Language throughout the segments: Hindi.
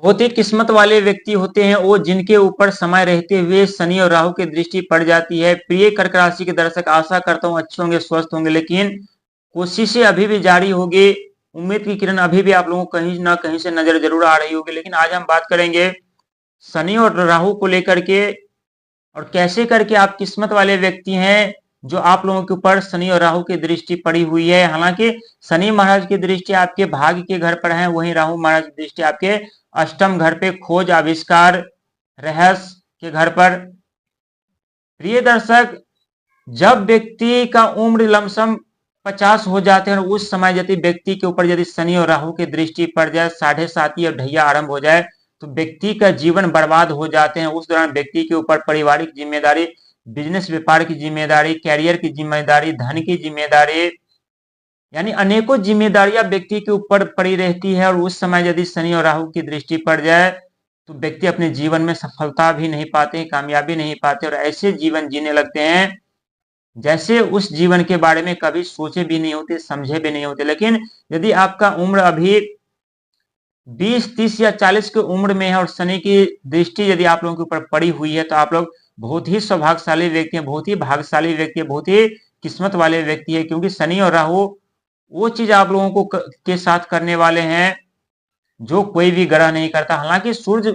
बहुत ही किस्मत वाले व्यक्ति होते हैं वो जिनके ऊपर समय रहते हुए शनि और राहु की दृष्टि पड़ जाती है। प्रिय कर्क राशि के दर्शक, आशा करता हूँ अच्छे होंगे, स्वस्थ होंगे, लेकिन कोशिशें अभी भी जारी होगी। उम्मीद की किरण अभी भी आप लोगों को कहीं ना कहीं से नजर जरूर आ रही होगी। लेकिन आज हम बात करेंगे शनि और राहु को लेकर के, और कैसे करके आप किस्मत वाले व्यक्ति हैं जो आप लोगों के ऊपर शनि और राहु की दृष्टि पड़ी हुई है। हालांकि शनि महाराज की दृष्टि आपके भाग्य के घर पर है, वहीं राहु महाराज की दृष्टि आपके अष्टम घर पे, खोज, आविष्कार, रहस्य के घर पर। प्रिय दर्शक, जब व्यक्ति का उम्र लमसम 50 हो जाते हैं और उस समय यदि व्यक्ति के ऊपर यदि शनि और राहु की दृष्टि पड़ जाए, साढ़े साती और ढैया आरंभ हो जाए, तो व्यक्ति का जीवन बर्बाद हो जाते हैं। उस दौरान व्यक्ति के ऊपर पारिवारिक जिम्मेदारी, बिजनेस व्यापार की जिम्मेदारी, कैरियर की जिम्मेदारी, धन की जिम्मेदारी, यानी अनेकों जिम्मेदारियां व्यक्ति के ऊपर पड़ी रहती है। और उस समय यदि शनि और राहु की दृष्टि पड़ जाए तो व्यक्ति अपने जीवन में सफलता भी नहीं पाते, कामयाबी नहीं पाते, और ऐसे जीवन जीने लगते हैं जैसे उस जीवन के बारे में कभी सोचे भी नहीं होते, समझे भी नहीं होते। लेकिन यदि आपका उम्र अभी 20, 30 या 40 की उम्र में है और शनि की दृष्टि यदि आप लोगों के ऊपर पड़ी हुई है, तो आप लोग बहुत ही सौभाग्यशाली व्यक्ति हैं, बहुत ही भाग्यशाली व्यक्ति है, बहुत ही किस्मत वाले व्यक्ति है। क्योंकि शनि और राहु वो चीज आप लोगों को के साथ करने वाले हैं जो कोई भी ग्रह नहीं करता। हालांकि सूर्य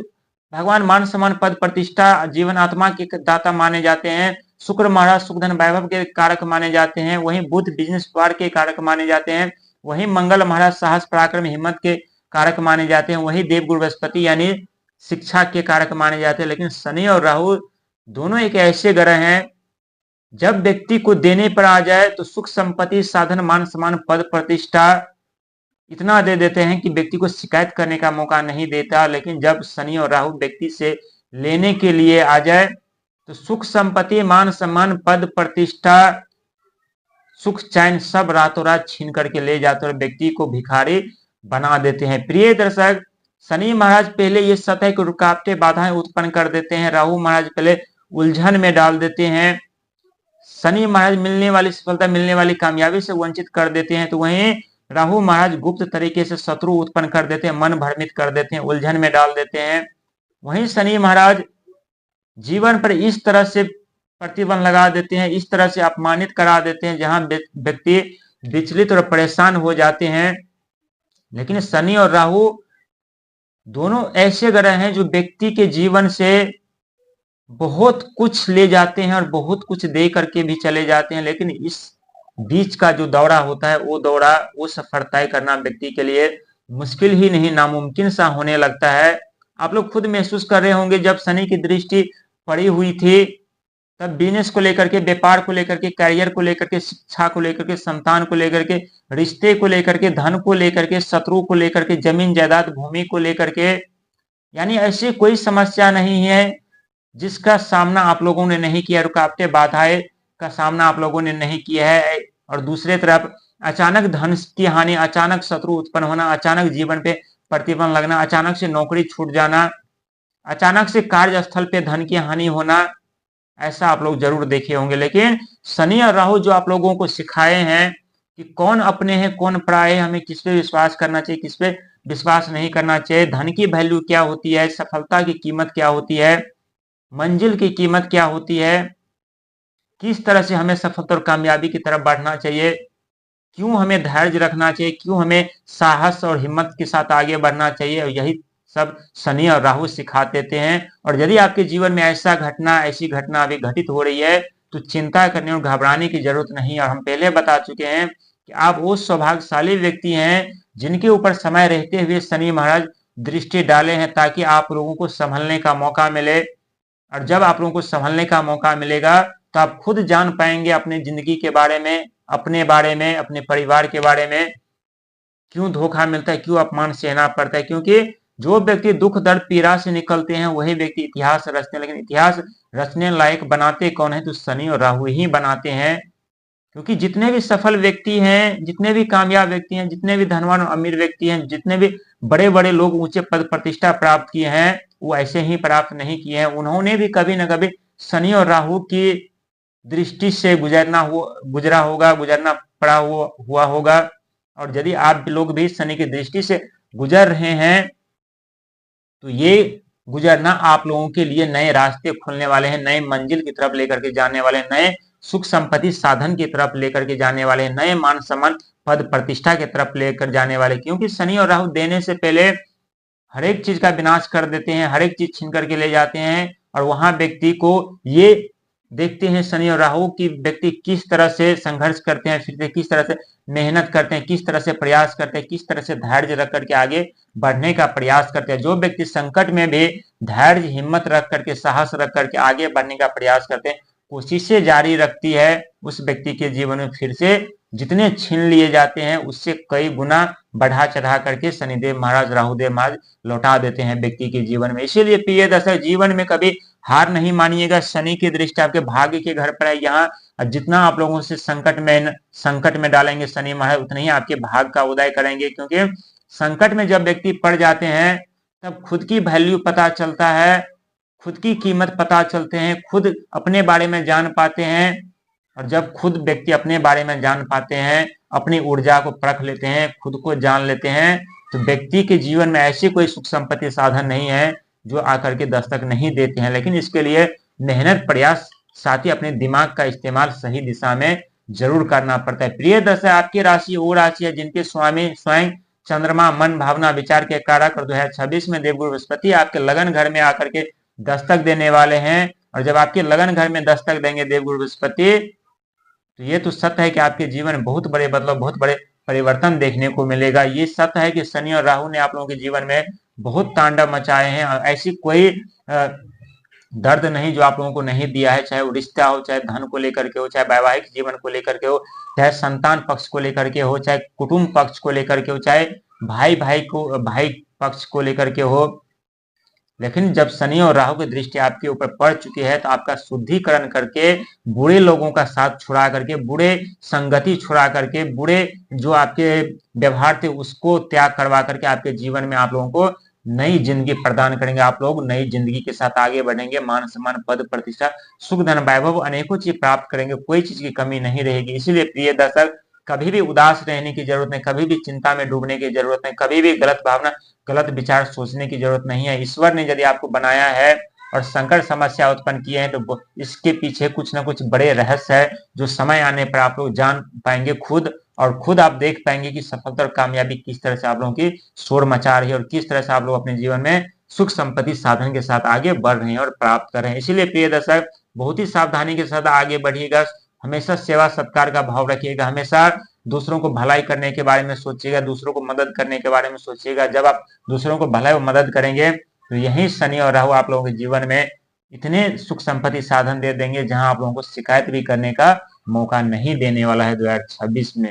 भगवान मान सम्मान पद प्रतिष्ठा जीवन आत्मा के दाता माने जाते हैं। शुक्र महाराज सुख धन वैभव के कारक माने जाते हैं। वहीं बुध बिजनेस व्यापार के कारक माने जाते हैं। वहीं मंगल महाराज साहस पराक्रम हिम्मत के कारक माने जाते हैं। वहीं देव गुरु बृहस्पति यानी शिक्षा के कारक माने जाते हैं। लेकिन शनि और राहु दोनों एक ऐसे ग्रह हैं, जब व्यक्ति को देने पर आ जाए तो सुख संपत्ति साधन मान सम्मान पद प्रतिष्ठा इतना दे देते हैं कि व्यक्ति को शिकायत करने का मौका नहीं देता। लेकिन जब शनि और राहु व्यक्ति से लेने के लिए आ जाए तो सुख संपत्ति मान सम्मान पद प्रतिष्ठा सुख चैन सब रातों रात छीन करके ले जाते और व्यक्ति को भिखारी बना देते हैं। प्रिय दर्शक, शनि महाराज पहले ये सतह की रुकावटें बाधाएं उत्पन्न कर देते हैं। राहु महाराज पहले उलझन में डाल देते हैं। शनि महाराज मिलने वाली सफलता, मिलने वाली कामयाबी से वंचित कर देते हैं, तो वहीं राहु महाराज गुप्त तरीके से शत्रु उत्पन्न कर देते हैं, मन भ्रमित कर देते हैं, उलझन में डाल देते हैं। वहीं शनि महाराज जीवन पर इस तरह से प्रतिबंध लगा देते हैं, इस तरह से अपमानित करा देते हैं, जहां व्यक्ति विचलित और परेशान हो जाते हैं। लेकिन शनि और राहु दोनों ऐसे ग्रह हैं जो व्यक्ति के जीवन से बहुत कुछ ले जाते हैं और बहुत कुछ दे करके भी चले जाते हैं। लेकिन इस बीच का जो दौरा होता है, वो दौरा, वो सफर तय करना व्यक्ति के लिए मुश्किल ही नहीं, नामुमकिन सा होने लगता है। आप लोग खुद महसूस कर रहे होंगे, जब शनि की दृष्टि पड़ी हुई थी तब बिजनेस को लेकर के, व्यापार को लेकर के, कैरियर को लेकर के, शिक्षा को लेकर के, संतान को लेकर के, रिश्ते को लेकर के, धन को लेकर के, शत्रु को लेकर के, जमीन जायदाद भूमि को लेकर के, यानी ऐसी कोई समस्या नहीं है जिसका सामना आप लोगों ने नहीं किया, रुकावटें बाधाएं का सामना आप लोगों ने नहीं किया है। और दूसरे तरफ अचानक धन की हानि, अचानक शत्रु उत्पन्न होना, अचानक जीवन पे प्रतिबंध लगना, अचानक से नौकरी छूट जाना, अचानक से कार्यस्थल पे धन की हानि होना, ऐसा आप लोग जरूर देखे होंगे। लेकिन शनि और राहु जो आप लोगों को सिखाए हैं कि कौन अपने हैं कौन पराये, हमें किस पे विश्वास करना चाहिए, किस पे विश्वास नहीं करना चाहिए, धन की वैल्यू क्या होती है, सफलता की कीमत क्या होती है, मंजिल की कीमत क्या होती है, किस तरह से हमें सफलता और कामयाबी की तरफ बढ़ना चाहिए, क्यों हमें धैर्य रखना चाहिए, क्यों हमें साहस और हिम्मत के साथ आगे बढ़ना चाहिए, और यही सब शनि और राहु सिखा देते हैं। और यदि आपके जीवन में ऐसी घटना अभी घटित हो रही है तो चिंता करने और घबराने की जरूरत नहीं। और हम पहले बता चुके हैं कि आप वो सौभाग्यशाली व्यक्ति हैं जिनके ऊपर समय रहते हुए शनि महाराज दृष्टि डाले हैं, ताकि आप लोगों को संभलने का मौका मिले। और जब आप लोगों को संभलने का मौका मिलेगा तो आप खुद जान पाएंगे अपनी जिंदगी के बारे में, अपने बारे में, अपने परिवार के बारे में, क्यों धोखा मिलता है, क्यों अपमान सहना पड़ता है। क्योंकि जो व्यक्ति दुख दर्द पीड़ा से निकलते हैं वही व्यक्ति इतिहास रचते हैं। लेकिन इतिहास रचने लायक बनाते कौन है, तो शनि और राहु ही बनाते हैं। क्योंकि जितने भी सफल व्यक्ति हैं, जितने भी कामयाब व्यक्ति हैं, जितने भी धनवान और अमीर व्यक्ति हैं, जितने भी बड़े बड़े लोग ऊंचे पद प्रतिष्ठा प्राप्त किए हैं, वो ऐसे ही प्राप्त नहीं किए हैं। उन्होंने भी कभी ना कभी शनि और राहु की दृष्टि से गुजरना पड़ा हुआ होगा। और यदि आप लोग भी शनि की दृष्टि से गुजर रहे हैं तो ये गुजरना आप लोगों के लिए नए रास्ते खुलने वाले हैं, नए मंजिल की तरफ लेकर के जाने वाले, नए सुख संपत्ति साधन की तरफ लेकर के जाने वाले, नए मान सम्मान पद प्रतिष्ठा की तरफ लेकर जाने वाले। क्योंकि शनि और राहु देने से पहले हर एक चीज का विनाश कर देते हैं, हर एक चीज छीन करके ले जाते हैं, और वहां व्यक्ति को ये देखते हैं शनि और राहु की व्यक्ति किस तरह से संघर्ष करते हैं, फिर से किस तरह से मेहनत करते हैं, किस तरह से प्रयास करते हैं, किस तरह से धैर्य रख करके आगे बढ़ने का प्रयास करते हैं। जो व्यक्ति संकट में भी धैर्य हिम्मत रख करके साहस रख करके आगे बढ़ने का प्रयास करते हैं, कोशिशें जारी रखती है, उस व्यक्ति के जीवन में फिर से जितने छीन लिए जाते हैं उससे कई गुना बढ़ा चढ़ा करके शनिदेव महाराज राहुदेव महाराज लौटा देते हैं व्यक्ति के जीवन में। इसीलिए प्रिय दर्शक, जीवन में कभी हार नहीं मानिएगा। शनि की दृष्टि आपके भाग्य के घर पर है। यहाँ जितना आप लोगों से संकट में डालेंगे शनि महाराज, उतना ही आपके भाग्य का उदय करेंगे। क्योंकि संकट में जब व्यक्ति पड़ जाते हैं तब खुद की वैल्यू पता चलता है, खुद की कीमत पता चलते हैं, खुद अपने बारे में जान पाते हैं। और जब खुद व्यक्ति अपने बारे में जान पाते हैं, अपनी ऊर्जा को परख लेते हैं, खुद को जान लेते हैं, तो व्यक्ति के जीवन में ऐसी कोई सुख संपत्ति साधन नहीं है जो आकर के दस्तक नहीं देते हैं। लेकिन इसके लिए मेहनत, प्रयास, साथ ही अपने दिमाग का इस्तेमाल सही दिशा में जरूर करना पड़ता है। प्रिय दर्शक, आपकी राशि वो राशि है जिनके स्वामी स्वयं चंद्रमा मन भावना विचार के कारक और 2026 में देवगुरु बृहस्पति आपके लगन घर में आकर के दस्तक देने वाले हैं। और जब आपके लगन घर में दस्तक देंगे देवगुरु बृहस्पति, तो ये तो सत्य है कि आपके जीवन में बहुत बड़े बदलाव, बहुत बड़े परिवर्तन देखने को मिलेगा। ये सत्य है कि शनि और राहु ने आप लोगों के जीवन में बहुत तांडव मचाए हैं, और ऐसी कोई दर्द नहीं जो आप लोगों को नहीं दिया है, चाहे वो रिश्ता हो, चाहे धन को लेकर के हो, चाहे वैवाहिक जीवन को लेकर के हो, चाहे संतान पक्ष को लेकर के हो, चाहे कुटुंब पक्ष को लेकर के हो, चाहे भाई पक्ष को लेकर के हो। लेकिन जब शनि और राहु की दृष्टि आपके ऊपर पड़ चुकी है तो आपका शुद्धिकरण करके, बुरे लोगों का साथ छुड़ा करके, बुरे संगति छुड़ा करके, बुरे जो आपके व्यवहार थे उसको त्याग करवा करके आपके जीवन में आप लोगों को नई जिंदगी प्रदान करेंगे। आप लोग नई जिंदगी के साथ आगे बढ़ेंगे, मान सम्मान पद प्रतिष्ठा सुख धन वैभव अनेकों चीज प्राप्त करेंगे, कोई चीज की कमी नहीं रहेगी। इसीलिए प्रिय दर्शक, कभी भी उदास रहने की जरूरत नहीं, कभी भी चिंता में डूबने की जरूरत नहीं, कभी भी गलत भावना, गलत विचार सोचने की जरूरत नहीं है। ईश्वर ने यदि आपको बनाया है और संकट समस्या उत्पन्न किए हैं तो इसके पीछे कुछ ना कुछ बड़े रहस्य है जो समय आने पर आप लोग जान पाएंगे खुद, और खुद आप देख पाएंगे कि सफलता और कामयाबी किस तरह से आप लोगों की शोर मचा रही है और किस तरह से आप लोग अपने जीवन में सुख संपत्ति साधन के साथ आगे बढ़ रहे हैं और प्राप्त कर रहे हैं। इसीलिए प्रिय दर्शक, बहुत ही सावधानी के साथ आगे बढ़िएगा, हमेशा सेवा सत्कार का भाव रखिएगा, हमेशा दूसरों को भलाई करने के बारे में सोचिएगा, दूसरों को मदद करने के बारे में सोचिएगा। जब आप दूसरों को भलाई और मदद करेंगे तो यही शनि और राहु आप लोगों के जीवन में इतने सुख संपत्ति साधन दे देंगे जहां आप लोगों को शिकायत भी करने का मौका नहीं देने वाला है 2026 में।